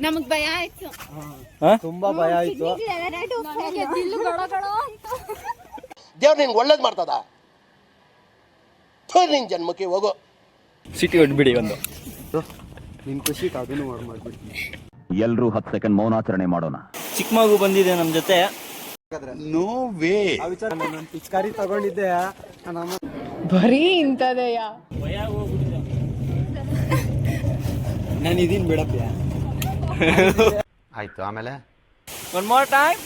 ನಮಗ್ ಭಯ ಆಯ್ತು, ತುಂಬಾ ಭಯ ಆಯ್ತು. ದೇವ್ರು ನಿನ್ಗೆ ಒಳ್ಳೇದು ಮಾಡ್ತದ, ನಿನ್ ಜನ್ಮಕ್ಕೆ ಹೋಗೋ. ಸಿಟಿ ಹೊಡ್ಬಿಡಿ ಒಂದು ನಿನ್ ಖುಷಿ ಅದನ್ನು ಮಾಡ್ಬಿಡ್ತೀನಿ. ಎಲ್ರೂ 10 ಸೆಕೆಂಡ್ ಮೌನಾಚರಣೆ ಮಾಡೋಣ. ಚಿಕ್ಕ ಮಗು ಬಂದಿದೆ ನಮ್ ಜೊತೆ. No way. ಪಿಚ್ಕಾರಿ ತಗೊಂಡಿದ್ದೆ ಬರೀ ಇಂತದೆಯಾ. ನಾನು ಇದೀನಿ ಬಿಡಪ್ಪ. ಆಯ್ತು, ಆಮೇಲೆ ಒನ್ ಮೋರ್ ಟೈಮ್.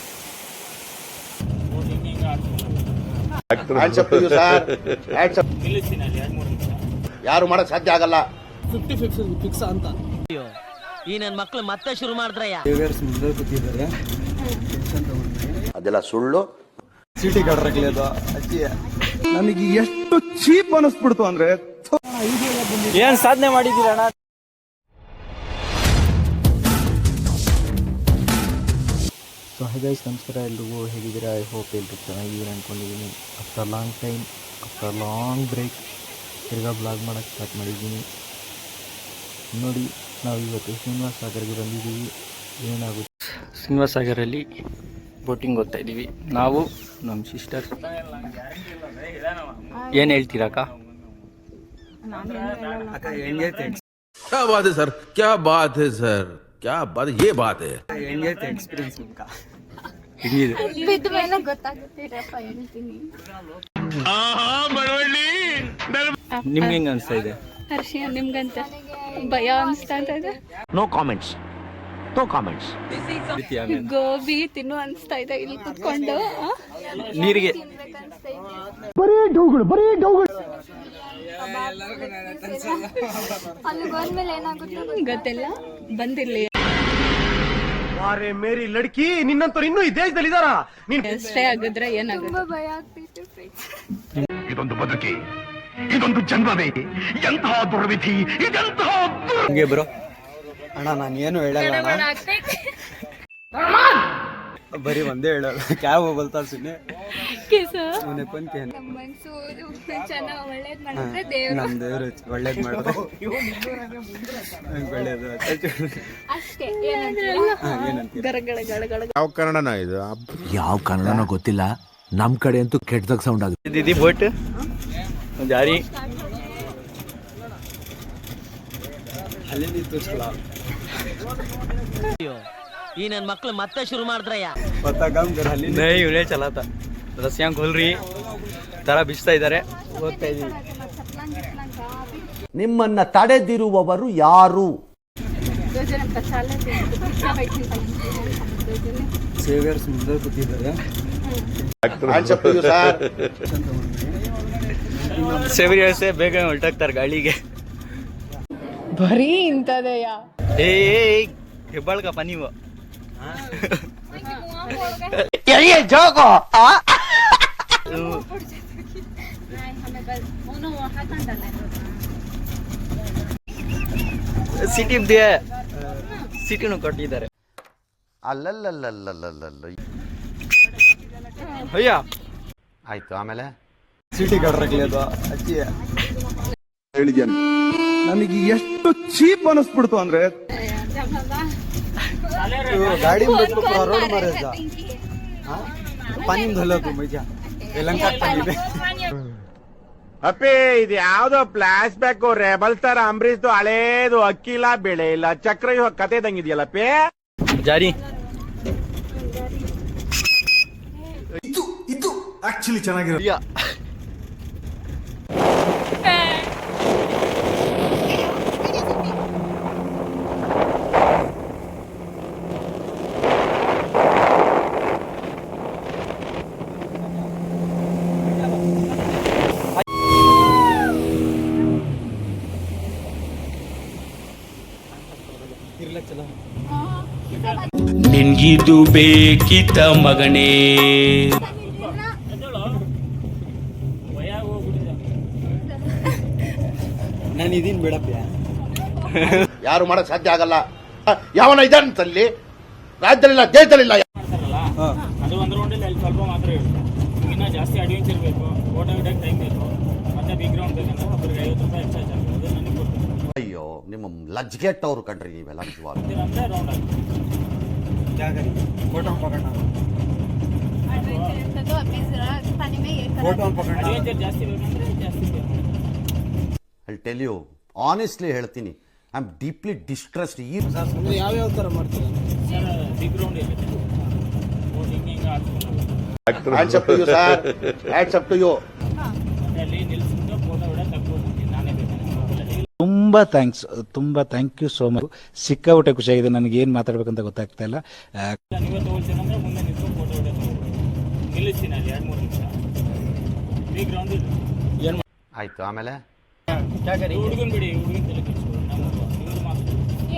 ಯಾರು ಮಾಡಕ್ ಸಾಧ್ಯ ಆಗಲ್ಲ. 50 ಫಿಕ್ಸ್ ಅಂತ. ಈ ನನ್ನ ಮಕ್ಳು ಮತ್ತೆ ಶುರು ಮಾಡಿದ್ರಯ್ಯ. ಮುಂದೆ ಕೂತಿದ್ದಾರೆ, ಅದೆಲ್ಲ ಸುಳ್ಳು. ಸಿಟಿ ಕಡ್ರಕ್ಲಿ ಅದು ಅಜ್ಜಿ. ನನಗೆ ಎಷ್ಟು ಚೀಪ್ ಅನಿಸ್ಬಿಡ್ತು ಅಂದ್ರೆ. ಏನ್ ಸಾಧನೆ ಮಾಡಿದ್ದೀರಣ್ಣ. ಸೊ ಹೈ ಗೈಸ್, ನಮಸ್ಕಾರ ಎಲ್ರಿಗೂ. ಹೇಗಿದ್ದೀರಾ? ಐ ಹೋಪ್ ಎಲ್ರು ಚೆನ್ನಾಗಿದ್ದೀರಾ ಅಂದ್ಕೊಂಡಿದ್ದೀನಿ. After long time, after long break ತಿರ್ಗಾ ಬ್ಲಾಗ್ ಮಾಡೋಕ್ಕೆ ಸ್ಟಾರ್ಟ್ ಮಾಡಿದ್ದೀನಿ. ನೋಡಿ, ನಾವು ಇವತ್ತು ಶ್ರೀನಿವಾಸ ಸಾಗರ್ಗೆ ಬಂದಿದ್ದೀವಿ. ಏನಾಗುತ್ತೆ ಶ್ರೀನಿವಾಸ ಸಾಗರಲ್ಲಿ ಬೋಟಿಂಗ್ ಓದ್ತಾ ಇದ್ದೀವಿ ನಾವು, ನಮ್ಮ ಸಿಸ್ಟರ್. ಏನು ಹೇಳ್ತೀರಕ್ಕ? क्या बात है सर, क्या बात है सर, क्या बात, ये बात है. ಹೆಂಗೈತೆ ಎಕ್ಸ್ಪೀರಿಯನ್ಸ್ ನಿಮ್ಗೆ? ಬಿದ್ದ ಮೇಲೆ ಗೊತ್ತಾಗುತ್ತೀರಪ್ಪ ಹೇಳ್ತೀನಿ. ನಿಮ್ಗೆ ಹೆಂಗೆ ಅನಿಸ್ತಾ ಇದೆ? ಹರ್ಷಿ, ನಿಮ್ಗಂತ ಭಯ ಅನಿಸ್ತಾ ಇದೆ. No comments, no comments. ಗೋಬಿ ತಿನ್ನು ಅನಿಸ್ತಾ ಇದೆ ಇಲ್ಲಿ ಕುತ್ಕೊಂಡು. ನೀರಿಗೆ ಅಲ್ಲಿ ಬಂದ್ಮೇಲೆ ಏನಾಗುತ್ತೆ ಗೊತ್ತಿಲ್ಲ, ಬಂದಿರ್ಲಿ ಮೇರಿ ಲಡ್ಕಿ, ನಿನ್ನಂತವ್ರು ಇನ್ನೂ ಈ ದೇಶದಲ್ಲಿ ಇದಾರ? ಅಷ್ಟೇ ಆಗಿದ್ರೆ ಏನಾಗುತ್ತೆ? ತುಂಬಾ ಭಯ ಆಗ್ತೈತೆ. ಇದೊಂದು ಬದುಕಿ, ಇದೊಂದು ಜನ್ಮವೇ, ಎಂತಹ ದುರ್ವಿಧಿ, ಇದೆಂತಹ ಹಂಗೆ ಬ್ರೋ. ಅಣ್ಣ ನಾನು ಏನು ಹೇಳಲ್ಲ ಅಣ್ಣ, ಬರೀ ಒಂದೇ ಹೇಳಲ್ಲ. ಕ್ಯಾಬ್ ಬಲ್ತಾ ಸುಮ್ಮನೆ ನಮ್ಮ ದೇವರು ಒಳ್ಳೇದು ಮಾಡಿದ್ರೆ ಒಳ್ಳೇದು. ಯಾವ ಕನ್ನಡನ ಇದು? ಯಾವ ಕನ್ನಡನೋ ಗೊತ್ತಿಲ್ಲ, ನಮ್ ಕಡೆ ಅಂತೂ ಕೆಟ್ಟದಾಗ ಸೌಂಡ್ ಆಗುತ್ತೆ. ದೀದಿ ಬೋಟ್ ಜಾರಿ ಅಲ್ಲಿ ತೋರಿಸಲ್ಲ. ಈ ನನ್ನ ಮಕ್ಳು ಮತ್ತೆ ಶುರು ಮಾಡಿದ್ರಯ್ಯ. ಇವನೇ ಚಲಾತ ರಸ್ಯಾಂಗ್ ಹೊಲ್ರಿ ತರ ಬಿಸ್ತಾ ಇದ್ದಾರೆ. ಓದ್ತಾ ಇದೀವಿ. ನಿಮ್ಮನ್ನ ತಡೆದಿರುವವರು ಯಾರು? ಸೇವಿಯರ್ಸ್ ಮುಂದೆ ಕೂತಿದ್ದಾರೆ. ಸೇವಿಯರ್ಸೇ ಬೇಗ ಹೊರಟಾಗ್ತಾರೆ ಗಾಳಿಗೆ. ಬರೀ ಇಂತದೆಯಾ. ಏ ಹೆಬ್ಬಾಳ್ಕಪ್ಪ ನೀವು. ಸಿಟಿನೂ ಕೊಟ್ಟಿದ್ದಾರೆ. ಅಲ್ಲಲ್ಲಲ್ಲಲ್ಲಲ್ಲಲ್ಲ. ಅಯ್ಯ ಆಯ್ತು, ಆಮೇಲೆ ಸಿಟಿ ಕಡ್ರಕ್ಲಿ ಅದು ಅಜ್ಜಿ. ಹೇಳಿದ್ಯಾನೆ ನನಗೆ ಎಷ್ಟು ಚೀಪ್ ಅನಿಸ್ಬಿಡ್ತು ಅಂದ್ರೆ. ಗಾಡಿ ರೋಡ್ ಮಾರೇಜ ಪಾನಿ ಧಲೋದು ಮಜಾ ಯಲಂಕ ಪಾನಿ. ಅಪ್ಪಿ, ಇದು ಯಾವ್ದೋ ಫ್ಲಾಶ್ ಬ್ಯಾಕ್ ರೆಬಲ್ ಸ್ಟಾರ್ ಅಂಬರೀಶ್ದು ಹಳೇದು. ಅಕ್ಕಿ ಇಲ್ಲ, ಬೆಳೆ ಇಲ್ಲ, ಚಕ್ರ ಕತೆ ಇದಂಗಿದೆಯಲ್ಲಪ್ಪಿ. ಜಾರಿ ಇದು ಆಕ್ಚುಲಿ ಚೆನ್ನಾಗಿರೋ. ನಿನ್ಗಿದು ಬೇಕಿತ್ತ ಮಗನೇ? ನಾನು ಇದೀನಿ ಬಿಡಪ್ಪ. ಯಾರು ಮಾಡಕ್ ಸಾಧ್ಯ ಆಗಲ್ಲ. ಯಾವನ ಇದಂತಲ್ಲಿ ರಾಜ್ಯದಲ್ಲಿಲ್ಲ, ದೇಶದಲ್ಲಿಲ್ಲ. ಅದು ಒಂದು ರೌಂಡಲ್ಲಿ ಅಲ್ಲಿ ಸ್ವಲ್ಪ ಮಾತ್ರ ಇರುತ್ತೆ. ಇನ್ನೂ ಜಾಸ್ತಿ ಅಡ್ವೆಂಚರ್ ಬೇಕು, ಫೋಟೋ ಹಿಡಿಯೋಕ್ಕೆ ಟೈಮ್ ಬೇಕು, ಮತ್ತೆ ಬಿಗ್ ಗ್ರೌಂಡ್ ಬೇಕಂದ್ರೆ ಒಬ್ಬರಿಗೆ 50 ರೂಪಾಯಿ ಎಕ್ಸ್ಟ್ರಾ ಚಾರ್ಜ್. ಅದು ನನಗೆ ಕೊಡ್ತೀನಿ. ಅಯ್ಯೋ ನಿಮ್ಮ ಲಜ್ಗೆಟ್ಟವ್ರು ಕಣ್ರಿ ನೀವೆಲ್ಲ ನಿಜವಾಗ್ಲೂ. ಅಂದ್ರೆ ರೌಂಡ್ ಆಗಿ एडवेंचर ಎಂತದ್ದು अभी जरा पानी में ये करा ಅಡ್ವೆಂಚರ್ ಜಾಸ್ತಿ ಬೇಕಂದ್ರೆ ಜಾಸ್ತಿ ಬೇಕು. ಐ ಟೆಲ್ ಯು ಆನೆಸ್ಟ್ಲಿ ಹೇಳ್ತೀನಿ, ಐ ಆಮ್ ಡೀಪ್ಲಿ ಡಿಸ್ಟ್ರೆಸ್ಡ್. ಯಾವ್ಯಾವ ತರ ಮಾಡ್ತೀರಾ ಸರ್? ಬಿಗ್ ರೌಂಡ್ ಇರುತ್ತೆ, ಹಿಂಗೆ ಹಾಕ್ಸ್ಕೊಂಡು hands up to you sir, hands up to you. ಅಲ್ಲಿ ನಿಲ್ಸ್ಬಿಟ್ಟು ಫೋಟೋ ವಿಡಿಯೋ ತಗೊಳ್ತೀನಿ ನಾನೇ ಬೇಕಾದ್ರೆ. ತುಂಬಾ ಥ್ಯಾಂಕ್ ಯು ಸೋ ಮಚ್. ಸಿಕ್ಕಾಬಿಟ್ಟೆ ಖುಷಿಯಾಗಿದೆ. ನನಗೆ ಏನ್ ಮಾತಾಡ್ಬೇಕಂತ ಗೊತ್ತಾಗ್ತಾ ಇಲ್ಲ. ನೀವೇ ತಗೊಳ್ತೀನಂದ್ರೆ ಮುಂದೆ ನಿಂತ್ಕೊಂಡು ಫೋಟೋ ವಿಡಿಯೋ ತಗೊಳ್ತೀನಿ, ನಿಲ್ಲಿಸ್ತೀನಿ ಅಲ್ಲಿ 2-3 ನಿಮಿಷ. ಬಿಗ್ ರೌಂಡ್ ಇದೆ. ಆಯ್ತು, ಆಮೇಲೆ ಹುಡುಗನ್ ಬಿಡಿ, ಹುಡುಗನ್ ತಲೆ ಕೆಡಿಸ್ಕೊಳ್ಳಿ, ಇವ್ರು ಮಾತ್ರ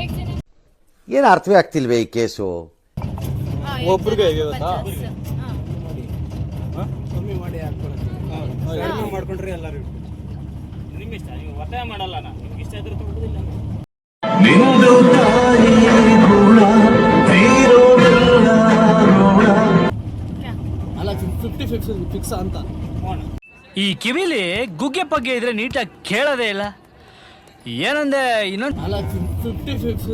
एक जन ಏನು ಅರ್ಥವೇ ಆಗ್ತಿಲ್ವೇ ಈ ಕೇಸು? ಒಬ್ಬರಿಗೆ ಮಾಡ್ಕೊಂಡ್ರೆ ಎಲ್ಲರೂ ನಿಮ್ಮ ಇಷ್ಟ, ನೀವು ಒತ್ತಾಯ ಮಾಡಲ್ಲ. ನಾನು ನಿಮ್ಗೆ ಇಷ್ಟ ಇದ್ರೆ ತಗೊಳ್ಳೋದಿಲ್ಲ. ಅಲ್ಲ 50 ಫಿಕ್ಸ್ ಅಂತ. ಈ ಕಿವಿಲಿ ಗುಗ್ಗೆ ಪಗ್ಗೆ ಇದ್ರೆ ನೀಟಾಗಿ ಕೇಳೋದೇ ಇಲ್ಲ. ಏನಂದೆ ಇನ್ನೊಂದು ಅಲ್ಲ 50 ಫಿಕ್ಸ್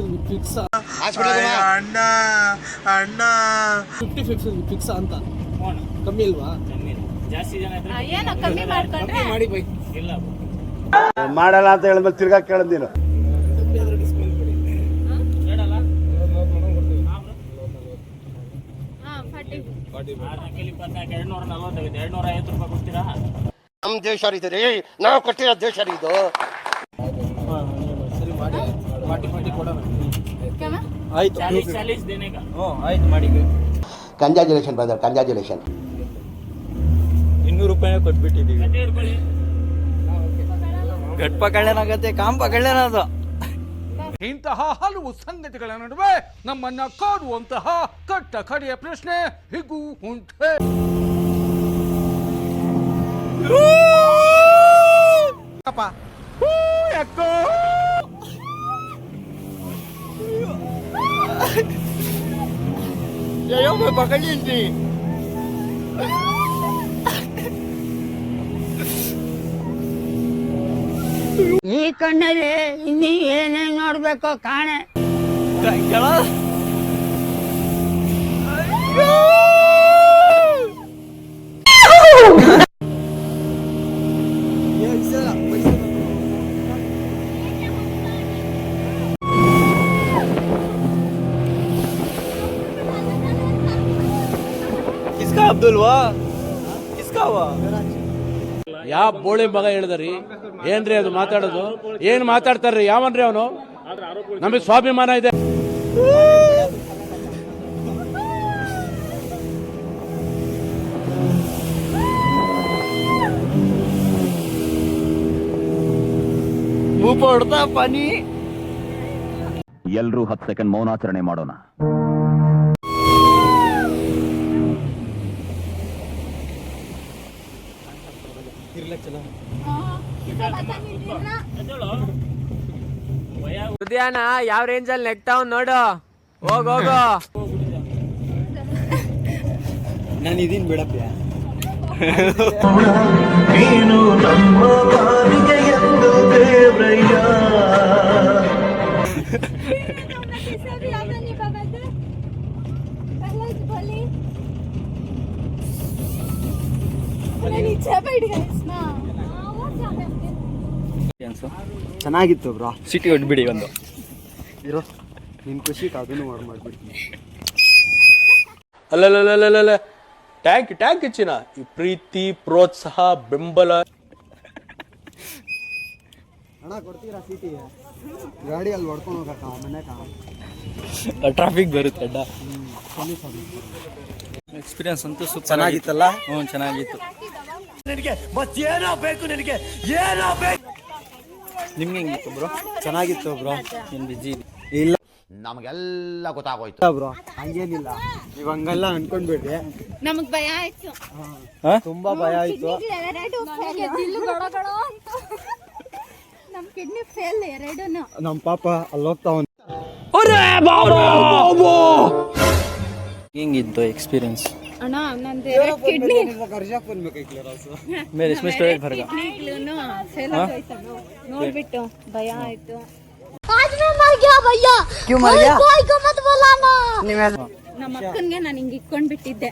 ಫಿಕ್ಸ್ ಅಂತ. ಕಮ್ಮಿ ಇಲ್ವಾ? ಕಮ್ಮಿ ಜಾಸ್ತಿ ಜನ ಇದ್ರೆ ಏನೋ ಕಮ್ಮಿ ಮಾಡ್ಕೊಂಡ್ರೆ ಮಾಡಿ ಬೈ. ಇಲ್ಲ ಮಾಡಲ್ಲ ಅಂತ ಹೇಳಿದ್ಮೇಲೆ ತಿರ್ಗಾ ಕೇಳದ್ ನೀನು. ಕಮ್ಮಿ ಆದ್ರೆ ಡಿಸ್ಕೌಂಟ್ ಕೊಡಿ. ಹೇಳಲ್ಲ ಹಾ 40 240 250 ರೂಪಾಯಿ ಕೊಡ್ತೀರಾ? ನಮ್ಮ ದೇಶ ಇದೆ, ನಾವು ಕಟ್ಟಿರೋ ದೇಶ ಇದು. ಸರಿ ಮಾಡಿ, 40 ಕೊಡೋಣ. क्या ಆಯ್ತು 40 ದೇನೆಗ. ಆಯ್ತು ಮಾಡಿ. Congratulation brother, congratulation. 200 ರೂಪಾಯಿ ಕೊಟ್ಬಿಟ್ಟಿದ್ದೀವಿ. ಗಟ್ ಪಕಳ್ಳೇನಾಗತ್ತೆ, ಕಾಮ್ ಪಕಳ್ಳೇನದು. ಇಂತಹ ಹಲವು ಸಂಗತಿಗಳ ನಡುವೆ ನಮ್ಮನ್ನ ಕಾಡುವಂತಹ ಕಟ್ಟ ಕಡೆಯ ಪ್ರಶ್ನೆ ಹೀಗೂ ಉಂಟೆ. ಈ ಕಣ್ಣಲ್ಲಿ ಇನ್ನೀ ಏನೇನ್ ನೋಡ್ಬೇಕೋ ಕಾಣೆ. ಕಿಸ್ಕಾ ಅಬ್ದುಲ್ವಾ? ಕಿಸ್ಕಾವಾ? ಯಾವ ಬೋಳಿ ಮಗ ಹೇಳಿದ್ರಿ? ಏನ್ರಿ ಅದು ಮಾತಾಡೋದು? ಏನ್ ಮಾತಾಡ್ತಾರ್ರಿ? ಯಾವನ್ರಿ ಅವನು? ನಮಗೆ ಸ್ವಾಭಿಮಾನ ಇದೆ. ಪಾನಿ. ಎಲ್ರೂ 10 ಸೆಕೆಂಡ್ ಮೌನಾಚರಣೆ ಮಾಡೋಣ. ಉದ್ಯಾನ ಯಾವ ರೇಂಜಲ್ಲಿ ನೆಗ್ತಾವ್ ನೋಡು. ಹೋಗು ನಾನು ಇದೀನಿ ಬಿಡಪ್ಪ. ಚೆನ್ನಾಗಿತ್ತು ಬ್ರಾ. ಸಿಟಿ ಹೊಡ್ಬಿಡಿ ಒಂದು. ಇರೋ ನಿನ್ ಖುಷಿ ಅದನ್ನು ಮಾಡ್ಬಿಡ್ತೀನಿ. ಅಲ್ಲಲ್ಲ ಟ್ಯಾಂಕ್ ಹೆಚ್ಚಿನ ಈ ಪ್ರೀತಿ, ಪ್ರೋತ್ಸಾಹ, ಬೆಂಬಲ. ಹಣ ಕೊಡ್ತೀರಾ ಸಿಟಿ? ಗಾಡಿ ಅಲ್ಲಿ ಹೊಡ್ಕೊಂಡು ಹೋಗಕ್ಕ ಮನೆಕ ಟ್ರಾಫಿಕ್ ಬರುತ್ತೆ ಅಡ್ಡ. ಎಕ್ಸ್ಪೀರಿಯನ್ಸ್ ಅಂತೂ ಸೂಪರ್ ಚೆನ್ನಾಗಿತ್ತಲ್ಲ. ಚೆನ್ನಾಗಿತ್ತು. ನಿನಗೆ ಮತ್ತೇನೋ ಬೇಕು? ನಿನಗೆ ಏನೋ ಬೇಕು? ನಿಮ್ಗೆ ಹೆಂಗಿತ್ತು ಬ್ರೋ? ಚೆನ್ನಾಗಿತ್ತು ಬ್ರೋ. ಏನು ಬಿಜಿ ಇಲ್ಲ ನಮಗೆಲ್ಲ ಗೊತ್ತಾಗೋಯ್ತು ಬ್ರೋ, ಹಂಗೇನಿಲ್ಲ. ನೀವ್ ಹಂಗೆಲ್ಲ ಅನ್ಕೊಂಡ್ಬಿಡ್ರಿ. ನಮಗ್ ಭಯ ಆಯ್ತು, ತುಂಬಾ ಭಯ ಆಯ್ತು. ನಮ್ ಕಿಡ್ನಿ ಫೇಲ್ ಎರಡೂನು. ನಮ್ ಪಾಪ ಅಲ್ಲಿ ಹೋಗ್ತಾವ. ಹೆಂಗಿತ್ತು ಎಕ್ಸ್ಪೀರಿಯನ್ಸ್? ಅಣ್ಣ ನಂದು ಎರಡು ಕಿಡ್ನಿ ಮೇರೆ इसमें स्टोरेज भर गया ಫೇಲ್ ಆಯ್ತು ನೋಡ್ಬಿಟ್ಟು ಭಯ ಆಯ್ತು. ನಮ್ಮ ಅಕ್ಕನ್ಗೆ ನಾನು ಹಿಂಗೆ ಇಟ್ಕೊಂಡ್ ಬಿಟ್ಟಿದ್ದೆ.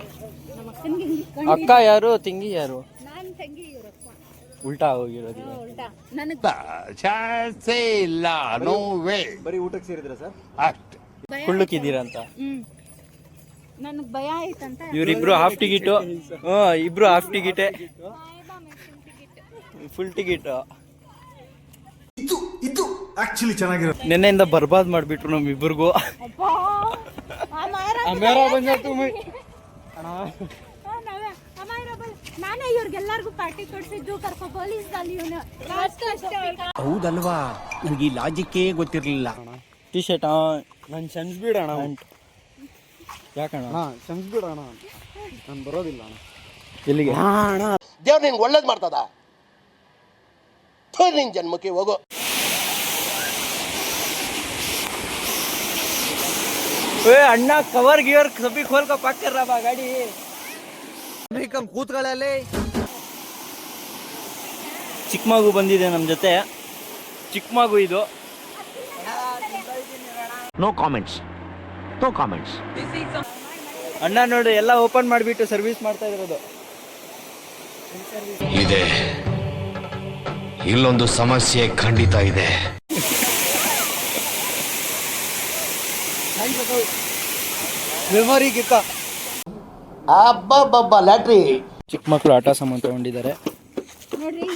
ನಮ್ಮ ಅಕ್ಕನ್ಗೆ ಹಿಂಗೆ ಇಟ್ಕೊಂಡು ಅಕ್ಕ ಯಾರು ತಂಗಿ ಯಾರು ನಾನು ತಂಗಿ ಇವ್ರಪ್ಪ ಉಲ್ಟಾ ಹೋಗಿರೋದು ಉಲ್ಟಾ ನನಗೆ ಬರೀ ಊಟಕ್ಕೆ ಸೇರಿದ್ರ ಸರ್? ಕುಳ್ಳಕ್ಕಿದ್ದೀರಾ ಅಂತ ನನಗೆ ಭಯ ಆಯ್ತಂತ ಇವರಿಬ್ರು ಹಾಫ್ ಟಿಕೆಟು ಇಬ್ರು ಹಾಫ್ ಟಿಕೆಟೆ ಫುಲ್ ಟಿಕೆಟ್ ನೆನ್ನೆಯಿಂದ ಬರ್ಬಾದ್ ಮಾಡ್ಬಿಟ್ರು ನಮ್ಮಿಬ್ಬರಿಗೂ. ನಾನೇ ಇವ್ರಿಗೆಲ್ಲರಿಗೂ ಪಾರ್ಟಿ ಕೊಡ್ಸಿದ್ದು ಕರ್ಕೊ ಪೊಲೀಸ್ ಹೌದಲ್ವಾ ನನಗೆ ಈ ಲಾಜಿಕ್ಕೇ ಗೊತ್ತಿರಲಿಲ್ಲ. ಟಿ ಶರ್ಟ್ ನಾನು ಕ್ಷಮಿಸ್ಬಿಡೋಣ ಯಾಕಣ್ಣ ಕ್ಷಮಿಸ್ಬಿಡೋಣ, ನಾನು ಬರೋದಿಲ್ಲ ಅಣ್ಣ. ಎಲ್ಲಿಗೆ ದೇವ್ರು ನಿನ್ಗೆ ಒಳ್ಳೇದು ಮಾಡ್ತದ ನಿನ್ ಜನ್ಮಕ್ಕೆ ಹೋಗೋ. ಅಣ್ಣ ಕವರ್ ಗಿವರ್ ಸಭಿ खोल कर पैक कर रहा बा गाड़ी ಕೂತ್ಗಳಲ್ಲಿ ಚಿಕ್ಕ ಮಗು ಬಂದಿದೆ ನಮ್ಮ ಜೊತೆ. ಚಿಕ್ಕ ಮಗು ಇದು. No comments, no comments. ಅಣ್ಣ ನೋಡಿ ಎಲ್ಲ ಓಪನ್ ಮಾಡಿಬಿಟ್ಟು ಸರ್ವಿಸ್ ಮಾಡ್ತಾ ಇರೋದು. ಇದೆ ಇಲ್ಲೊಂದು ಸಮಸ್ಯೆ ಖಂಡಿತ ಇದೆ. ಮೆಮೊರಿ ಗಿತ್ತ ಅಬ್ಬಬ್ಬಬ್ಬ ಲ್ಯಾಟ್ರಿ. ಚಿಕ್ಕ ಮಕ್ಕಳು ಆಟ ಸಾಮಾನು ತಗೊಂಡಿದ್ದಾರೆ. ನೋಡ್ರಿ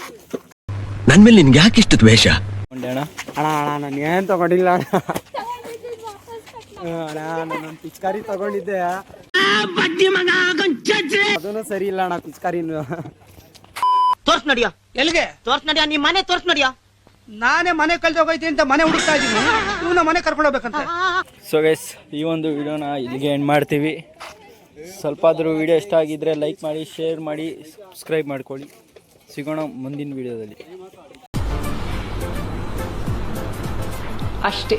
ನನ್ ಮೇಲೆ ನಿನ್ಗೆ ಯಾಕೆ ಇಷ್ಟು ದ್ವೇಷ? ಅಣ್ಣ ಅಣ್ಣ ನಾನು ಏನ್ ತಗೊಂಡಿಲ್ಲ ಅಣ್ಣ. ಅಣ್ಣ ನಾನು ಪಿಚ್ಕಾರಿ ತಗೊಂಡಿದ್ದೆ, ಅದನ್ನು ಸರಿ ಇಲ್ಲ ಅಣ್ಣ ಪಿಚ್ಕಾರಿನು. ತೋರ್ಸ್ ನಡಿಯ ಎಲ್ಲಿಗೆ ತೋರ್ಸ್ ನಡಿಯ ನಿಮ್ಮ ಮನೆ ತೋರ್ಸ್ ನಡಿಯ. ನಾನೇ ಮನೆ ಕಳ್ದೋಗೈತಿ ಅಂತ ಮನೆ ಹುಡುಕ್ತಾ ಇದ್ದೀನಿ, ಇವನ ಮನೆ ಕರ್ಕೊಂಡು ಹೋಗ್ಬೇಕಂತ. ಸೊ ಗೈಸ್ ಈ ಒಂದು ವಿಡಿಯೋನ ಇಲ್ಲಿಗೆ ಎಂಡ್ ಮಾಡ್ತೀವಿ. ಸ್ವಲ್ಪ ಆದರೂ ವಿಡಿಯೋ ಇಷ್ಟ ಆಗಿದ್ರೆ ಲೈಕ್ ಮಾಡಿ, ಶೇರ್ ಮಾಡಿ, ಸಬ್ಸ್ಕ್ರೈಬ್ ಮಾಡ್ಕೊಳ್ಳಿ. ಸಿಗೋಣ ಮುಂದಿನ ವಿಡಿಯೋದಲ್ಲಿ. ಅಷ್ಟೇ.